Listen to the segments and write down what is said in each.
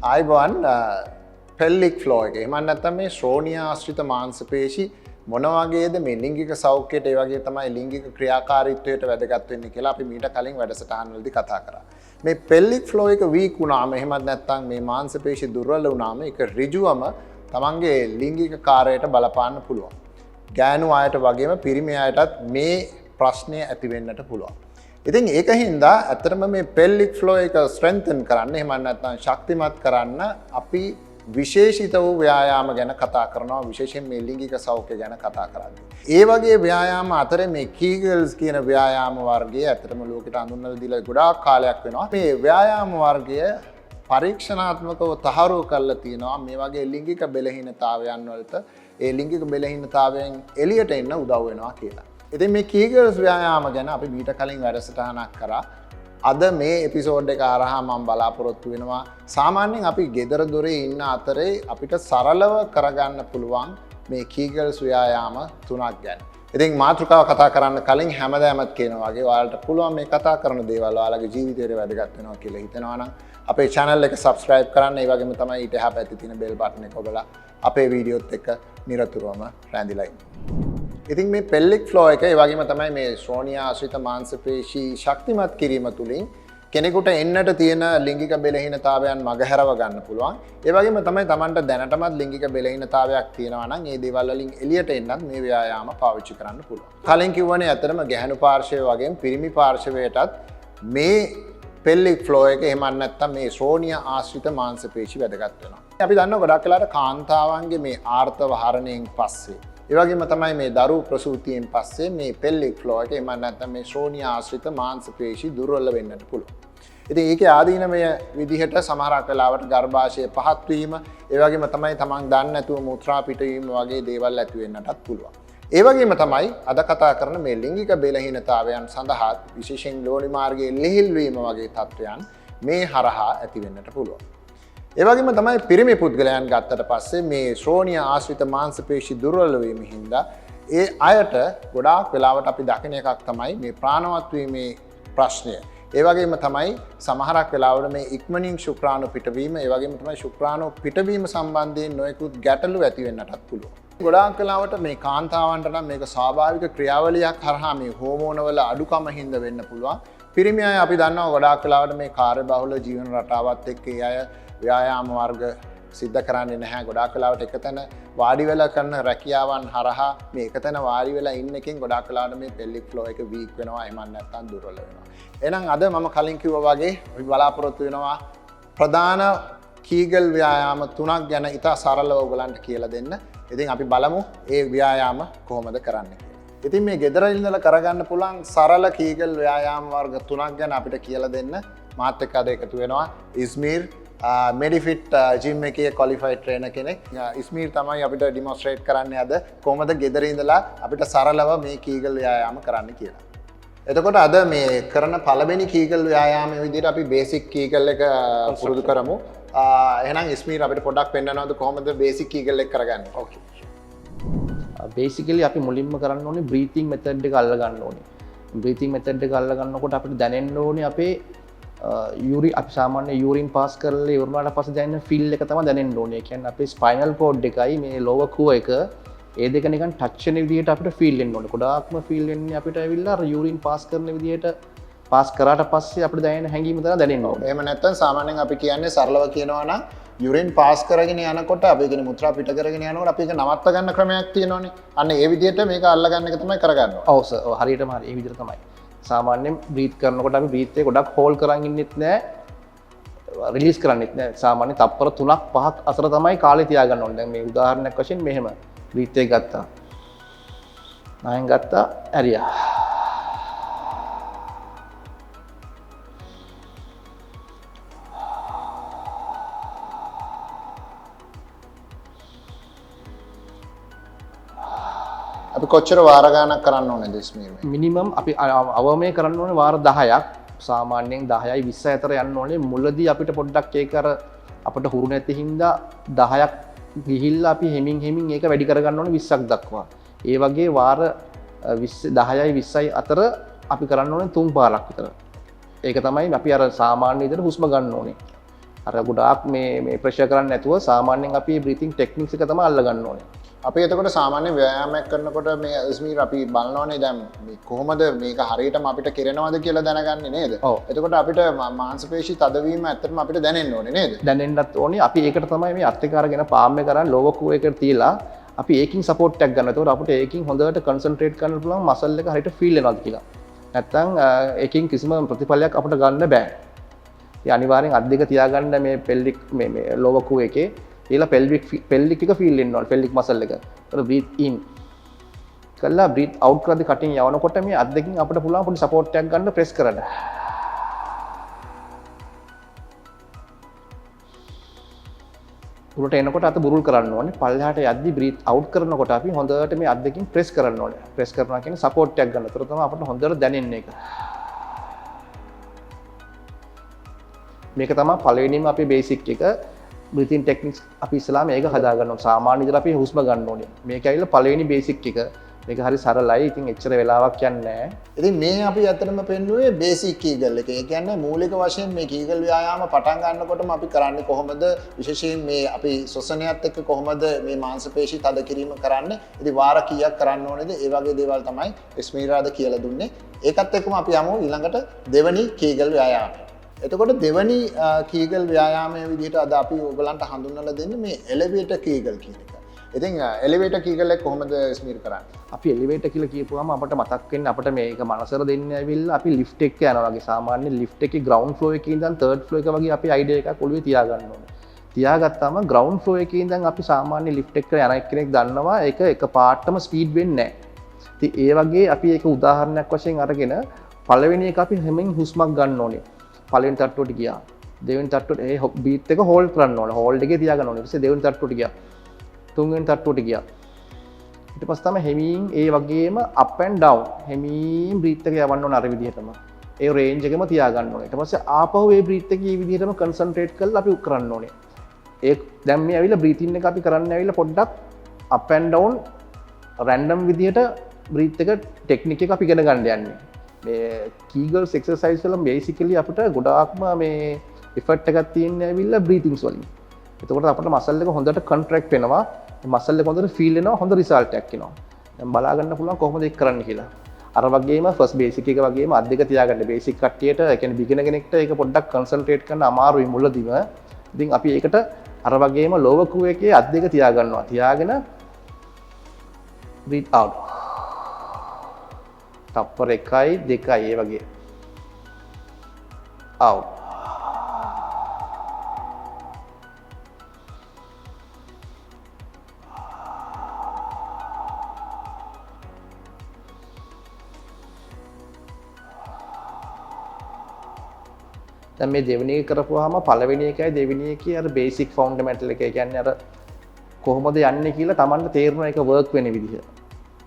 ආයිබෝන් පෙල්ලික් flow එක. එහෙම නැත්නම් මේ ශ්‍රෝණිය ආශ්‍රිත මාංශ පේශි මොන වගේද මේ ලිංගික සෞඛ්‍යයට ඒ වගේ තමයි ලිංගික ක්‍රියාකාරීත්වයට වැදගත් වෙන්නේ කියලා අපි මීට කලින් වැඩසටහන් වලදී කතා කරා. මේ පෙල්ලික් ෆ්ලෝ එක වීක් වුණාම එහෙමත් නැත්නම් මේ මාංශ පේශි දුර්වල වුණාම ඒක ඍජුවම තමන්ගේ ලිංගික කාර්යයට බලපාන්න පුළුවන්. ගෑනු අයට වගේම පිරිමි අයටත් මේ ප්‍රශ්නය ඇති වෙන්නට පුළුවන්. ඉතින් ඒක හින්දා ඇත්තටම මේ පෙල්ලික් ෆ්ලෝ එක ස්ට්‍රෙන්තන් කරන්න එහෙම නැත්නම් ශක්තිමත් කරන්න අපි විශේෂිත වූ ව්‍යායාම ගැන කතා කරනවා, විශේෂයෙන් මේ ලිංගික සෞඛ්‍ය ගැන කතා කරන්නේ. ඒ වගේ ව්‍යායාම අතරේ මේ කීගල්ස් කියන ව්‍යායාම වර්ගය ඇත්තටම ලෝකෙට හඳුන්වලා දීලා ගොඩාක් කාලයක් වෙනවා. මේ ව්‍යායාම වර්ගය පරීක්ෂණාත්මකව තහවුරු කරලා තියෙනවා මේ වගේ ලිංගික බෙලහීනතාවයන් වලට ඒ ලිංගික බෙලහීනතාවයෙන් එළියට එන්න උදව් වෙනවා කියලා. ඉතින් මේ කීගල්ස් ව්‍යායාම ගැන අපි මීට කලින් වැඩසටහනක් කරා. අද මේ එපිසෝඩ් එක හරහා මම බලාපොරොත්තු වෙනවා සාමාන්‍යයෙන් අපි ගෙදර දොරේ ඉන්න අතරේ අපිට සරලව කරගන්න පුළුවන් මේ කීගල්ස් ව්‍යායාම තුනක් ගැන. ඉතින් මාතෘකාව කතා කරන්න කලින් හැමදාමත් කියනවා වගේ ඔයාලට පුළුවන් මේ කතා කරන දේවල් ඔයාලගේ ජීවිතේට වැදගත් වෙනවා කියලා හිතනවා නම් අපේ channel එක subscribe කරන්න. ඒ වගේම තමයි ඊට එහා පැත්තේ තියෙන bell button එක ඔබලා අපේ වීඩියෝත් එක්ක නිරතුරුවම රැඳිලා ඉන්න. ඉතින් මේ පෙල්ලික් ෆ්ලෝ එක ඒ වගේම තමයි මේ ශ්‍රෝණිය ආශ්‍රිත මාංශ පේශි ශක්තිමත් කිරීම තුලින් කෙනෙකුට එන්නට තියෙන ලිංගික බෙලහීනතාවයන් මගහැරව ගන්න පුළුවන්. ඒ වගේම තමයි Tamanට දැනටමත් ලිංගික බෙලහීනතාවයක් තියෙනවා නම් ඒ දේවල් වලින් එළියට එන්නත් මේ ව්‍යායාම පාවිච්චි කරන්න පුළුවන්. කලින් කිව්වනේ ඇත්තටම ගැහණු පාර්ශවය වගේම පිරිමි පාර්ශවයටත් මේ පෙල්ලික් ෆ්ලෝ එක එහෙම නැත්නම් මේ ශ්‍රෝණිය ආශ්‍රිත මාංශ පේශි වැදගත් වෙනවා. අපි දන්නවා ගොඩක් වෙලාවට කාන්තාවන්ගේ මේ ආර්තව හරණයෙන් පස්සේ ඒ වගේම තමයි මේ දරු ප්‍රසූතියෙන් පස්සේ මේ පෙල්ලික් ෆ්ලෝ එක එහෙම නැත්නම් මේ ශ්‍රෝණිය ආශ්‍රිත මාංශ පේශි දුර්වල වෙන්නට පුළුවන්. ඉතින් ඒකේ ආදීනමය විදිහට සමහරක් වෙලාවට ගර්භාෂය පහත් වීම, ඒ වගේම තමයි තමන් දන්නේ නැතුව මුත්‍රා පිටවීම වගේ දේවල් ඇති වෙන්නටත් පුළුවන්. ඒ වගේම තමයි අද කතා කරන මේ ලිංගික බෙලහීනතාවයන් සඳහා විශේෂයෙන් යෝනි මාර්ගයේ ලිහිල් වීම වගේ තත්ත්වයන් මේ හරහා ඇති වෙන්නට පුළුවන්. ඒ වගේම තමයි පිරිමි පුද්ගලයන් ගත්තට පස්සේ මේ ශ්‍රෝණිය ආශ්‍රිත මාංශ පේශි දුර්වල වීම හින්දා ඒ අයට ගොඩාක් වෙලාවට අපි දකින එකක් තමයි මේ ප්‍රාණවත් වීමේ ප්‍රශ්නය. ඒ වගේම තමයි සමහරක් වෙලාවට මේ ඉක්මනින් ශුක්‍රාණු පිටවීම, ඒ වගේම තමයි ශුක්‍රාණු පිටවීම සම්බන්ධයෙන් නොයෙකුත් ගැටලු ඇති වෙන්නටත් පුළුවන්. ගොඩාක් වෙලාවට මේ කාන්තාවන්ට නම් මේක ස්වාභාවික ක්‍රියාවලියක් හරහා මේ හෝමෝන වල අඩුකම හින්දා වෙන්න පුළුවන්. පිරිමි අය අපි දන්නවා ගොඩාක් වෙලාවට මේ කාර්යබහුල ජීවන රටාවත් එක්ක ඒ අය ව්‍යායාම වර්ග සිද්ධ කරන්නේ නැහැ. ගොඩාක් වෙලාවට එකතැන වාඩි වෙලා කරන රැකියාවන් හරහා මේ එකතැන වාඩි වෙලා ඉන්න එකෙන් ගොඩාක් වෙලාවට මේ පෙල්ලික් ෆ්ලෝ එක වීක් වෙනවා, එහෙම නැත්නම් දුර්වල වෙනවා. එහෙනම් අද මම කලින් කිව්වා වගේ අපි බලාපොරොත්තු වෙනවා ප්‍රධාන කීගල් ව්‍යායාම තුනක් ගැන ඉතා සරලව ඔයගලන්ට කියලා දෙන්න. ඉතින් අපි බලමු ඒ ව්‍යායාම කොහොමද කරන්නේ කියලා. ඉතින් මේ ගෙදර ඉඳලා කරගන්න පුළුවන් සරල කීගල් ව්‍යායාම වර්ග තුනක් ගැන අපිට කියලා දෙන්න මාත් එක්ක අද එකතු වෙනවා ඉස්මීර් මෙඩිෆිට් ජිම් එකේ ක්වොලිෆයිඩ් ට්‍රේනර් කෙනෙක්. ඉස්මීර් තමයි අපිට ඩෙමොන්ස්ට්‍රේට් කරන්නේ අද කොහොමද ගෙදර ඉඳලා අපිට සරලව මේ කීගල් ව්‍යායාම කරන්න කියලා. එතකොට අද මේ කරන පළවෙනි කීගල් ව්‍යායාමයේ විදිහට අපි බේසික් කීගල් එක පුරුදු කරමු. එහෙනම් ඉස්මීර් අපිට පොඩ්ඩක් පෙන්නනවද කොහොමද බේසික් කීගල් එක කරගන්නේ? ඕකේ. බේසිකලි අපි මුලින්ම කරන්න ඕනේ බ්‍රීතිං මෙතඩ් එක අල්ල ගන්න ඕනේ. බ්‍රීතිං මෙතඩ් එක අල්ල ගන්නකොට අපිට දැනෙන්න ඕනේ අපේ අපි සාමාන්‍ය යූරින් පාස් කරලා ඉවරනාට පස්සේ දැනෙන ෆීල් එක තමයි දැනෙන්න ඕනේ. ඒ කියන්නේ අපේ ස්පයිනල් කෝඩ් එකයි මේ ලෝවර් කෝ එක ඒ දෙක නිකන් ටච් වෙන විදිහට අපිට ෆීල් වෙන්න ඕනේ. ගොඩාක්ම ෆීල් වෙන්නේ අපිට ඇවිල්ලා අර යූරින් පාස් කරන විදිහට පාස් කරාට පස්සේ අපිට දැනෙන හැඟීම තමයි දැනෙන්න ඕනේ. එහෙම නැත්නම් සාමාන්‍යයෙන් අපි කියන්නේ සරලව කියනවා නම් යුරින් පාස් කරගෙන යනකොට අපි කියන්නේ මුත්‍රා පිට කරගෙන යනකොට අපි ඒක නවත්ත ගන්න ක්‍රමයක් තියෙනවනේ. අන්න ඒ විදිහට මේක අල්ල ගන්න එක තමයි කරගන්න ඕනේ. ඔව් සර්. හරියටම හරි. ඒ විදිහට තමයි. සාමාන්‍යයෙන් බ්‍රීත් කරනකොට අපි බ්‍රීත් එක ගොඩක් හෝල් කරන් ඉන්නෙත් නෑ, රිලීස් කරන්නෙත් නෑ. සාමාන්‍යයෙන් තප්පර 3ක් 5ක් අතර තමයි කාලේ තියාගන්න ඕනේ. දැන් මේ උදාහරණයක් වශයෙන් මෙහෙම බ්‍රීත් එක ගත්තා. නයෙන් ගත්තා, ඇරියා. අපි කොච්චර වාර ගණනක් කරන්න ඕනේද ඉස්මීර්? මිනිමම් අපි අවමේ කරන්න ඕනේ වාර 10ක්. සාමාන්‍යයෙන් 10යි 20යි අතර යන්න ඕනේ. මුලදී අපිට පොඩ්ඩක් ඒක අර අපිට හුරු නැති හින්දා 10ක් ගිහිල්ලා අපි හෙමින් ඒක වැඩි කරගන්න ඕනේ 20ක් දක්වා. ඒ වගේ වාර 10යි 20යි අතර අපි කරන්න ඕනේ 3 පාරක් විතර. ඒක තමයි අපි අර සාමාන්‍ය විදිහට හුස්ම ගන්න ඕනේ. අර ගොඩාක් මේ ප්‍රෙෂර් කරන්නේ නැතුව සාමාන්‍යයෙන් අපි බ්‍රීතිං ටෙක්නික්ස් එක තමයි අල්ලගන්න ඕනේ. අපි එතකොට සාමාන්‍ය ව්‍යායාමයක් කරනකොට මේ ස්මීර් අපි බලනවානේ දැන් මේ කොහොමද මේක හරියටම අපිට කෙරෙනවද කියලා දැනගන්නේ නේද? ඔව්. එතකොට අපිට මාංශපේශී තදවීම ඇත්තටම අපිට දැනෙන්න ඕනේ නේද? දැනෙන්නත් ඕනේ. අපි ඒකට තමයි මේ අත් එක අරගෙන පාම් එක කරන් ලෝවර් කෝ එකට තියලා අපි ඒකින් සපෝට් එකක් ගන්න. එතකොට අපිට ඒකින් හොඳට කන්සන්ට්‍රේට් කරන්න පුළුවන් මසල් එක හරියට ෆීල් වෙනවද කියලා. නැත්තම් ඒකින් කිසිම ප්‍රතිඵලයක් අපිට ගන්න බෑ. ඒ අනිවාර්යෙන් අත් දෙක තියාගන්න මේ පෙල්වික් මේ ලෝවර් කෝ එකේ ඊළඟ පෙල්වික් එක ෆීල් වෙන්න ඕනේ. පෙල්වික් මසල් එක. එතකොට බ්‍රීත් ඉන් කළා බ්‍රීත් අවුට් කරද්දි කටින් යවනකොට මේ අත් දෙකෙන් අපිට පුළුවන් පොඩි සපෝට් එකක් ගන්න ප්‍රෙස් කරන්න. උරට එනකොට අත බුරුල් කරන්න ඕනේ. පල්ලෙහාට යද්දි බ්‍රීත් අවුට් කරනකොට අපි හොඳට මේ අත් දෙකෙන් ප්‍රෙස් කරන්න ඕනේ. ප්‍රෙස් කරනවා කියන්නේ සපෝට් එකක් ගන්න. ඒතර තමයි අපිට හොඳට දැනෙන්නේ ඒක. මේක තමයි පළවෙනිම අපේ බේසික් එක. බ්‍රීතින් ටෙක්නික්ස් අපි ඉස්සලාම මේක හදා ගන්න ඕනේ. සාමාන්‍ය විදිහට අපි හුස්ම ගන්න ඕනේ. මේක ඇවිල්ලා පළවෙනි බේසික් එක. මේක හරි සරලයි. ඉතින් එච්චර වෙලාවක් යන්නේ නැහැ. ඉතින් මේ අපි ඇත්තටම පෙන්නුවේ බේසික් කීගල් එක. ඒ කියන්නේ මූලික වශයෙන් මේ කීගල් ව්‍යායාම පටන් ගන්නකොටම අපි කරන්නේ කොහොමද? විශේෂයෙන් මේ අපි ශ්වසනයත් එක්ක කොහොමද මේ මාංශපේශී තද කිරීම කරන්නේ? ඉතින් වාර කීයක් කරන්න ඕනේද? ඒ වගේ දේවල් තමයි ස්මීරාද කියලා දුන්නේ. ඒකත් එක්කම අපි යමු ඊළඟට දෙවනි කීගල් ව්‍යායාමයට. එතකොට දෙවනි කීගල් ව්‍යායාමයේ විදිහට අද අපි ඔයගලන්ට හඳුන්වලා දෙන්නේ මේ එලිවේටර් කීගල් කියන එක. ඉතින් එලිවේටර් කීගල් එක කොහොමද ස්මීර් කරන්නේ? අපි එලිවේටර් කියලා කියපුවාම අපිට මතක් වෙන්නේ අපිට මේක මනසට දෙන්නේ ඇවිල්ලා අපි ලිෆ්ට් එක යනවා වගේ. සාමාන්‍ය ලිෆ්ට් එකේ ග්‍රවුන්ඩ් ෆ්ලෝ එකේ ඉඳන් තර්ඩ් ෆ්ලෝ එක වගේ අපි අයිඩියා එකක් ඔළුවේ තියාගන්න ඕනේ. තියාගත්තාම ග්‍රවුන්ඩ් ෆ්ලෝ එකේ ඉඳන් අපි සාමාන්‍ය ලිෆ්ට් එකට යන කෙනෙක් දන්නවා ඒක එකපාරටම ස්පීඩ් වෙන්නේ නැහැ. ඉතින් ඒ වගේ අපි ඒක උදාහරණයක් වශයෙන් අරගෙන පළවෙනි එක අපි හැමෙන් හුස්මක් ගන්න ඕනේ. පළවෙනි තට්ටුවට ගියා. දෙවෙනි තට්ටුවට ඒ බීට් එක හෝල්ඩ් කරන්න ඕනේ. හෝල්ඩ් එකේ තියාගන්න ඕනේ. ඊට පස්සේ දෙවෙනි තට්ටුවට ගියා. තුන්වෙනි තට්ටුවට ගියා. ඊට පස්සේ තමයි හෙමින් ඒ වගේම අප් ඇන්ඩ් ඩවුන් හෙමින් බ්‍රීත් එක යවන්න ඕනේ අර විදිහටම. ඒ රේන්ජ් එකම තියාගන්න ඕනේ. ඊට පස්සේ ආපහු ඒ බ්‍රීත් එක මේ විදිහටම කන්සන්ට්‍රේට් කරලා අපි කරන්න ඕනේ. ඒ දැන් මේ ඇවිල්ලා බ්‍රීතින් එක අපි කරන්න ඇවිල්ලා පොඩ්ඩක් අප් ඇන්ඩ් ඩවුන් රැන්ඩම් විදිහට බ්‍රීත් එක ටෙක්නික් එක අපි ඉගෙන ගන්න යන්නේ. මේ කීගල්ස් එක්සර්සයිස් වල බේසිකලි අපිට ගොඩාක්ම මේ ඉෆෙක්ට් එකක් තියෙන්නේ ඇවිල්ලා බ්‍රීතින්ස් වලින්. එතකොට අපිට මසල් එක හොඳට කන්ට්‍රැක්ට් වෙනවා. මසල් එක හොඳට ෆීල් වෙනවා. හොඳ රිසල්ට් එකක් එනවා. දැන් බලා ගන්න පුළුවන් කොහොමද ඒක කරන්න කියලා. අර වගේම ෆස්ට් බේසික් එක වගේම අත් දෙක තියාගන්න. බේසික් කට්ටියට ඒ කියන්නේ බිගිනර් කෙනෙක්ට ඒක පොඩ්ඩක් කන්සන්ට්‍රේට් කරන්න අමාරුයි මුලදීම. ඉතින් අපි ඒකට අර වගේම ලෝවර් කෝ එකේ අත් දෙක තියාගන්නවා. තියාගෙන බ්‍රීත් අවුට්. තප්පර 1යි 2යි ඒ වගේ. අවුට්. දැන් මේ දෙවෙනි එක කරපුවාම පළවෙනි එකයි දෙවෙනි එකේ අර බේසික් ෆවුන්ඩමෙන්ටල් එක කියන්නේ අර කොහොමද යන්නේ කියලා Tamanට තේරෙන එක වර්ක් වෙන විදිහ.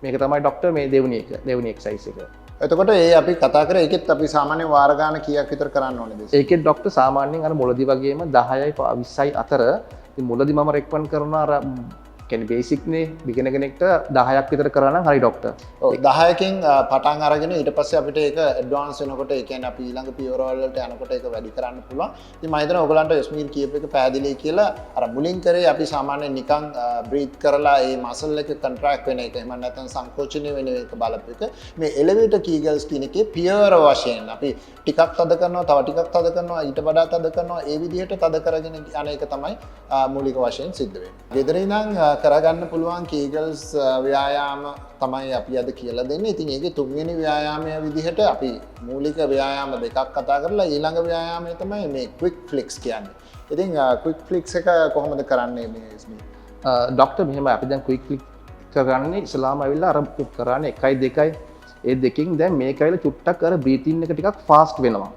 මේක තමයි ડોක්ටර් මේ දෙවෙනි එක්සර්සයිස් එක. එතකොට ඒ අපි කතා කරේ ඒකෙත් අපි සාමාන්‍ය වාර ගන්න කීයක් විතර කරන්න ඕනේද? ඒකෙත් ડોක්ටර් සාමාන්‍යයෙන් අර මුලදි වගේම 10යි 20යි අතර ඉතින් මුලදි මම රෙකමන්ඩ් කරනවා අර කියන්නේ බේසික්නේ බිගිනර් කෙනෙක්ට 10ක් විතර කරා නම් හරි ડોක්ටර්. ඔව් 10කින් පටන් අරගෙන ඊට පස්සේ අපිට ඒක ඇඩ්වාන්ස් වෙනකොට ඒ කියන්නේ අපි ඊළඟ පියවර වලට යනකොට ඒක වැඩි කරන්න පුළුවන්. ඉතින් මම හිතනවා ඔයගලන්ට ස්මීර් කියප එක පැහැදිලියි කියලා. අර මුලින් කරේ අපි සාමාන්‍යයෙන් නිකන් බ්‍රීත් කරලා ඒ මසල් එක කන්ට්‍රැක්ට් වෙන එක එහෙම නැත්නම් සංකෝචනය වෙන එක බලපු එක. මේ එලිවේටර් කීගල්ස් කියන එකේ පියවර වශයෙන් අපි ටිකක් තද කරනවා තව ටිකක් තද කරනවා ඊට වඩා තද කරනවා ඒ විදිහට තද කරගෙන යන එක තමයි මූලික වශයෙන් සිද්ධ වෙන්නේ. ගෙදර ඉඳන් කරගන්න පුළුවන් කීගල්ස් ව්‍යායාම තමයි අපි අද කියලා දෙන්නේ. ඉතින් ඒකේ තුන්වෙනි ව්‍යායාමය විදිහට අපි මූලික ව්‍යායාම දෙකක් කතා කරලා ඊළඟ ව්‍යායාමය තමයි මේ ක්වික් ෆ්ලික්ස් කියන්නේ. ඉතින් ක්වික් ෆ්ලික්ස් එක කොහොමද කරන්නේ මේ ස්මීර්? ડોක්ටර් මෙහෙම අපි දැන් ක්වික් ෆ්ලික් කරන්නේ ඉස්ලාම ඇවිල්ලා අර කරන්නේ 1යි 2යි ඒ දෙකෙන් දැන් මේක ඇවිල්ලා චුට්ටක් අර බ්‍රීතින් එක ටිකක් ෆාස්ට් වෙනවා.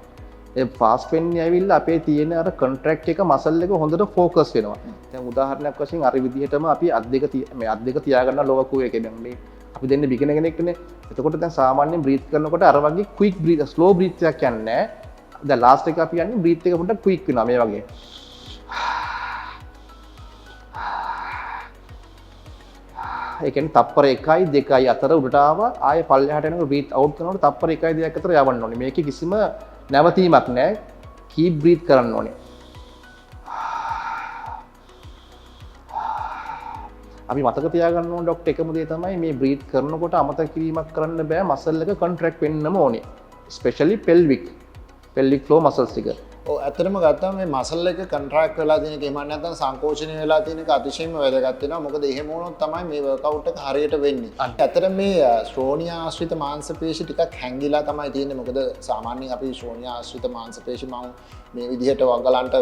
ඒ ෆාස්ට් වෙන්නේ ඇවිල්ලා අපේ තියෙන අර කන්ට්‍රැක්ට් එක මසල් එක හොඳට ફોකස් වෙනවා. දැන් උදාහරණයක් වශයෙන් අර විදිහටම අපි අත් දෙක තියාගන්න ලෝවර් කෝ එකේ දැන් මේ අපි දෙන්නේ බිගිනර් කෙනෙක්නේ. එතකොට දැන් සාමාන්‍යයෙන් බ්‍රීත් කරනකොට අර වගේ ක්වික් බ්‍රීත් ස්ලෝ බ්‍රීත් එකක් යන්නේ නැහැ. දැන් ලාස්ට් එක අපි යන්නේ බ්‍රීත් එක පොඩ්ඩක් ක්වික් වෙනවා මේ වගේ. ඒ කියන්නේ තප්පර 1යි 2යි අතර උඩට ආවා ආයේ පල්ලෙහාට යනකොට බ්‍රීත් අවුට් කරනකොට තප්පර 1යි 2යි අතර යවන්න ඕනේ. මේකේ කිසිම නැවතීමක් නැහැ. කීප් බ්‍රීත් කරන්න ඕනේ. අපි මතක තියාගන්න ඕන ඩොක්ටර් එකම දේ තමයි මේ බ්‍රීත් කරනකොට අමතක කිරීමක් කරන්න බෑ මසල් එක කොන්ට්‍රැක්ට් වෙන්නම ඕනේ. ස්පෙෂලි pelvic floor muscles ටික. ඔව් ඇත්තටම ගත්තම මේ මසල් එක කොන්ට්‍රැක්ට් වෙලා තියෙන එක එහෙම නැත්නම් සංකෝචනය වෙලා තියෙන එක අතිශයින්ම වැදගත් වෙනවා. මොකද එහෙම වුණොත් තමයි මේ වර්කවුට් එක හරියට වෙන්නේ. ඇත්තටම මේ ශ්‍රෝණිය ආශ්‍රිත මාංශ පේශි ටිකක් හැංගිලා තමයි තියෙන්නේ. මොකද සාමාන්‍යයෙන් අපි ශ්‍රෝණිය ආශ්‍රිත මාංශ පේශි මම මේ විදිහට වගලන්ට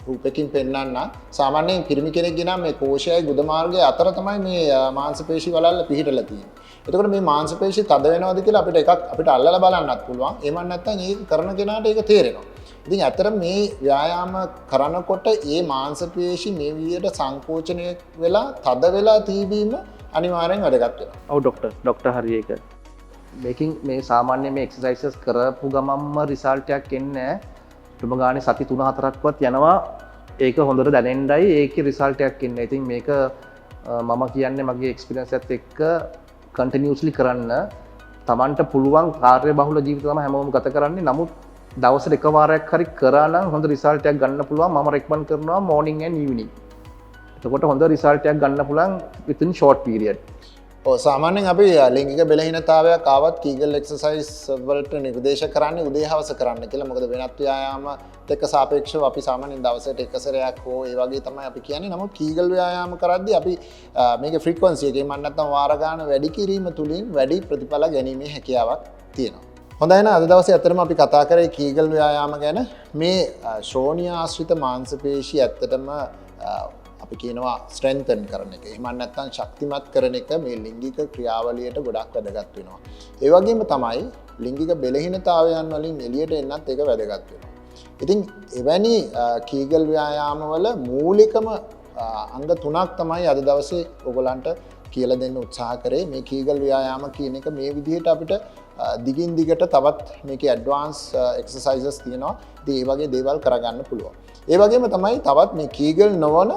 රූපකින් පෙන්වන්න සාමාන්‍යයෙන් පිරිමි කෙනෙක් ගෙනා මේ කෝෂයයි ගුද මාර්ගය අතර තමයි මේ මාංශ පේශි වලල්ල පිහිටලා තියෙන්නේ. එතකොට මේ මාංශ පේශි තද වෙනවද කියලා අපිට අපිට අල්ලලා බලන්නත් පුළුවන්. එහෙම නැත්නම් ඒක කරන කෙනාට ඒක තේරෙනවා. ඉතින් ඇත්තට මේ ව්‍යායාම කරනකොට මේ මාංශ පේශි මේ විදිහට සංකෝචනය වෙලා තද වෙලා තිබීම අනිවාර්යෙන් වැදගත් වෙනවා. ඔව් ඩොක්ටර් හරි ඒක. මේකින් මේ සාමාන්‍ය මේ එක්සර්සයිසස් කරපු ගමන්ම රිසල්ට් එකක් එන්නේ නැහැ. තුම ගානේ සති 3-4ක්වත් යනවා ඒක හොඳට දැනෙන්නයි ඒකේ රිසල්ට් එකක් එන්නේ. ඉතින් මේක මම කියන්නේ මගේ එක්ස්පීරියන්ස් එකත් එක්ක කන්ටිනියස්ලි කරන්න තමන්ට පුළුවන් කාර්ය බහුල ජීවිත තමයි හැමෝම ගත කරන්නේ. නමුත් දවසට එක වාරයක් හරි කරා නම් හොඳ රිසල්ට් එකක් ගන්න පුළුවන්. මම රෙකමන්ඩ් කරනවා morning and evening. එතකොට හොඳ රිසල්ට් එකක් ගන්න පුළුවන් within short period. සාමාන්‍යයෙන් අපි ලිංගික බෙලහීනතාවයක් ආවත් කීගල් එක්සර්සයිස් වලට නිර්දේශ කරන්නේ උදේ හවස කරන්න කියලා. මොකද වෙනත් ව්‍යායාමත් එක්ක සාපේක්ෂව අපි සාමාන්‍යයෙන් දවසට එක සැරයක් හෝ ඒ වගේ තමයි අපි කියන්නේ. නමුත් කීගල් ව්‍යායාම කරද්දී අපි මේකේ ෆ්‍රීකවන්සි එකේ මම නැත්තම් වාර ගන්න වැඩි කිරීම තුලින් වැඩි ප්‍රතිඵල ගැනීමේ හැකියාවක් තියෙනවා. හොඳයි නේද? අද දවසේ ඇත්තටම අපි කතා කරේ කීගල් ව්‍යායාම ගැන. මේ ශ්‍රෝණිය ආශ්‍රිත මාංශ පේශි ඇත්තටම අපි කියනවා ස්ට්‍රෙන්තන් කරන එක. එහෙම නැත්නම් ශක්තිමත් කරන එක මේ ලිංගික ක්‍රියාවලියට ගොඩක් වැදගත් වෙනවා. ඒ වගේම තමයි ලිංගික බෙලහීනතාවයන් වලින් එළියට එන්නත් ඒක වැදගත් වෙනවා. ඉතින් එවැනි කීගල් ව්‍යායාම වල මූලිකම අංග තුනක් තමයි අද දවසේ ඔයගලන්ට කියලා දෙන්න උත්සාහ කරේ. මේ කීගල් ව්‍යායාම කියන එක මේ විදිහට අපිට දිගින් දිගට තවත් මේකේ ඇඩ්වාන්ස් එක්සර්සයිසස් තියෙනවා. ඉතින් ඒ වගේ දේවල් කරගන්න පුළුවන්. ඒ වගේම තමයි තවත් මේ කීගල් නොවන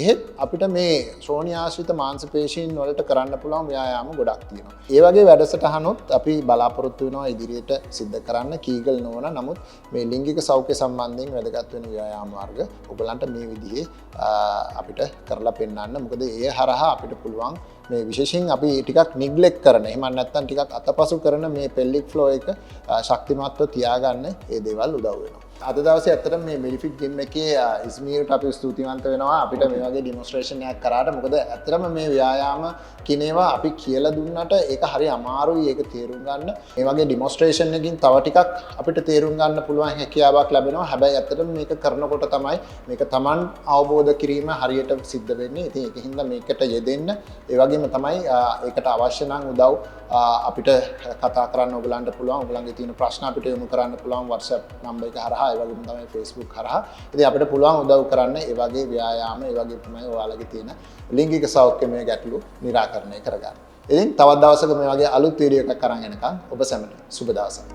එහෙත් අපිට මේ ශ්‍රෝණිය ආශ්‍රිත මාංශ පේශීන් වලට කරන්න පුළුවන් ව්‍යායාම ගොඩක් තියෙනවා. ඒ වගේ වැඩසටහනොත් අපි බලාපොරොත්තු වෙනවා ඉදිරියට සිද්ධ කරන්න කීගල් නොවන නමුත් මේ ලිංගික සෞඛ්‍ය සම්බන්ධයෙන් වැදගත් වෙන ව්‍යායාම මාර්ග ඔයගලන්ට මේ විදිහේ අපිට කරලා පෙන්වන්න. මොකද ඒ හරහා අපිට පුළුවන් මේ විශේෂයෙන් අපි ටිකක් නිග්ලෙක්ට් කරන එහෙම නැත්නම් ටිකක් අතපසු කරන මේ පෙල්වික් ෆ්ලෝ එක ශක්තිමත්ව තියාගන්න මේ දේවල් උදව් වෙනවා. අද දවසේ ඇත්තටම මේ මෙලිෆිට් ජිම් එකේ ඉස්මීර්ට අපි ස්තුතිවන්ත වෙනවා අපිට මේ වගේ ඩෙමොන්ස්ට්‍රේෂන් එකක් කරාට. මොකද ඇත්තටම මේ ව්‍යායාම කිනේවා අපි කියලා දුන්නට ඒක හරි අමාරුයි ඒක තේරුම් ගන්න. මේ වගේ ඩෙමොන්ස්ට්‍රේෂන් එකකින් තව ටිකක් අපිට තේරුම් ගන්න පුළුවන් හැකියාවක් ලැබෙනවා. හැබැයි ඇත්තටම මේක කරනකොට තමයි මේක Taman අවබෝධ කිරීම හරියට සිද්ධ වෙන්නේ. ඉතින් ඒකින්ද මේකට යෙදෙන්න ඒ වගේම තමයි ඒකට අවශ්‍ය නම් උදව් අපිට කතා කරන්න ඔයගලන්ට පුළුවන්. ඔයගලන්ගේ තියෙන ප්‍රශ්න අපිට යොමු කරන්න පුළුවන් WhatsApp නම්බර් එක හරහා ඒ වගේම තමයි Facebook හරහා. ඉතින් අපිට පුළුවන් උදව් කරන්න ඒ වගේ ව්‍යායාම ඒ වගේ තමයි ඔයාලගේ තියෙන ලිංගික සෞඛ්‍යමය ගැටලු निराකරණය කරගන්න. ඉතින් තවත් දවසක මේ වගේ අලුත් වීඩියෝ එකක් අරන් එනකම් ඔබ සැමට සුබ දවසක්.